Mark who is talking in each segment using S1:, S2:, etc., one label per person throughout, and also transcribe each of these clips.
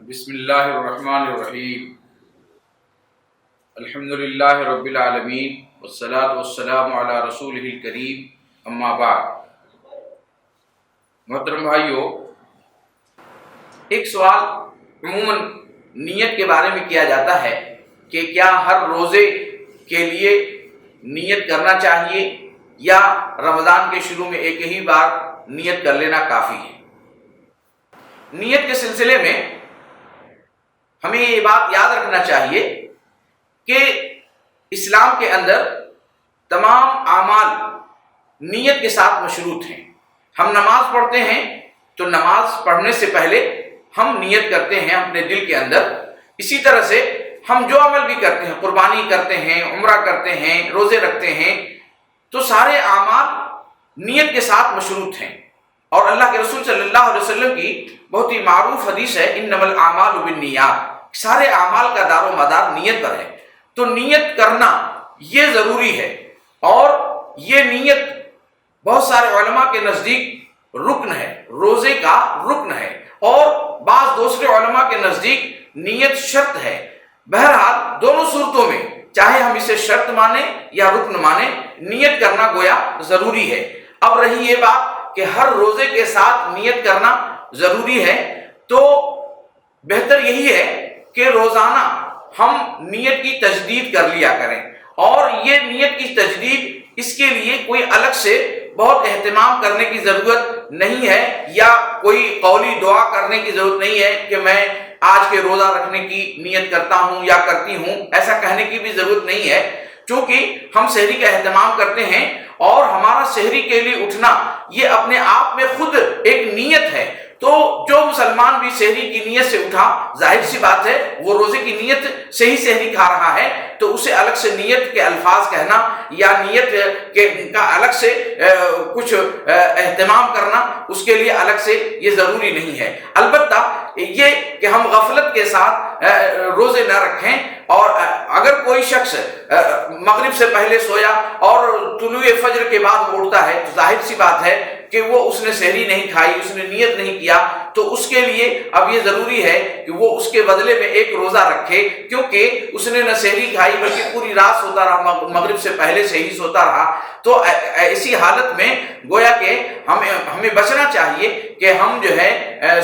S1: بسم اللہ الرحمن الرحیم الحمدللہ رب العالمین والصلاة والسلام علی رسولہ الکریم اما بعد۔ محترم بھائیو، ایک سوال عموماً نیت کے بارے میں کیا جاتا ہے کہ کیا ہر روزے کے لیے نیت کرنا چاہیے یا رمضان کے شروع میں ایک ہی بار نیت کر لینا کافی ہے۔ نیت کے سلسلے میں ہمیں یہ بات یاد رکھنا چاہیے کہ اسلام کے اندر تمام اعمال نیت کے ساتھ مشروط ہیں۔ ہم نماز پڑھتے ہیں تو نماز پڑھنے سے پہلے ہم نیت کرتے ہیں اپنے دل کے اندر۔ اسی طرح سے ہم جو عمل بھی کرتے ہیں، قربانی کرتے ہیں، عمرہ کرتے ہیں، روزے رکھتے ہیں، تو سارے اعمال نیت کے ساتھ مشروط ہیں۔ اور اللہ کے رسول صلی اللہ علیہ وسلم کی بہت ہی معروف حدیث ہے، انما الاعمال بالنیات، سارے اعمال کا دار و مدار نیت پر ہے۔ تو نیت کرنا یہ ضروری ہے، اور یہ نیت بہت سارے علماء کے نزدیک رکن ہے، روزے کا رکن ہے، اور بعض دوسرے علماء کے نزدیک نیت شرط ہے۔ بہرحال دونوں صورتوں میں، چاہے ہم اسے شرط مانیں یا رکن مانیں، نیت کرنا گویا ضروری ہے۔ اب رہی یہ بات کہ ہر روزے کے ساتھ نیت کرنا ضروری ہے، تو بہتر یہی ہے کہ روزانہ ہم نیت کی تجدید کر لیا کریں، اور یہ نیت کی تجدید اس کے لیے کوئی الگ سے بہت اہتمام کرنے کی ضرورت نہیں ہے، یا کوئی قولی دعا کرنے کی ضرورت نہیں ہے کہ میں آج کے روزہ رکھنے کی نیت کرتا ہوں یا کرتی ہوں، ایسا کہنے کی بھی ضرورت نہیں ہے، چونکہ ہم سحری کا اہتمام کرتے ہیں، اور ہمارا سحری کے لیے اٹھنا یہ اپنے آپ میں خود ایک نیت ہے۔ تو جو مسلمان بھی سحری کی نیت سے اٹھا، ظاہر سی بات ہے وہ روزے کی نیت سے ہی سحری کھا رہا ہے، تو اسے الگ سے نیت کے الفاظ کہنا یا نیت کا الگ سے کچھ اہتمام کرنا اس کے لیے الگ سے یہ ضروری نہیں ہے۔ البتہ یہ کہ ہم غفلت کے ساتھ روزے نہ رکھیں، اور اگر کوئی شخص مغرب سے پہلے سویا اور طلوع فجر کے بعد اٹھتا ہے، تو ظاہر سی بات ہے کہ وہ اس نے سحری نہیں کھائی، اس نے نیت نہیں کیا، تو اس کے لیے اب یہ ضروری ہے کہ وہ اس کے بدلے میں ایک روزہ رکھے، کیونکہ اس نے نہ سحری کھائی بلکہ پوری رات سوتا رہا، مغرب سے پہلے سے ہی سوتا رہا۔ تو ایسی حالت میں گویا کہ ہمیں بچنا چاہیے کہ ہم جو ہے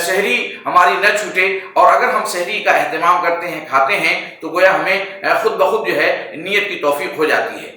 S1: سحری ہماری نہ چھوٹے، اور اگر ہم سحری کا اہتمام کرتے ہیں، کھاتے ہیں، تو گویا ہمیں خود بخود جو ہے نیت کی توفیق ہو جاتی ہے۔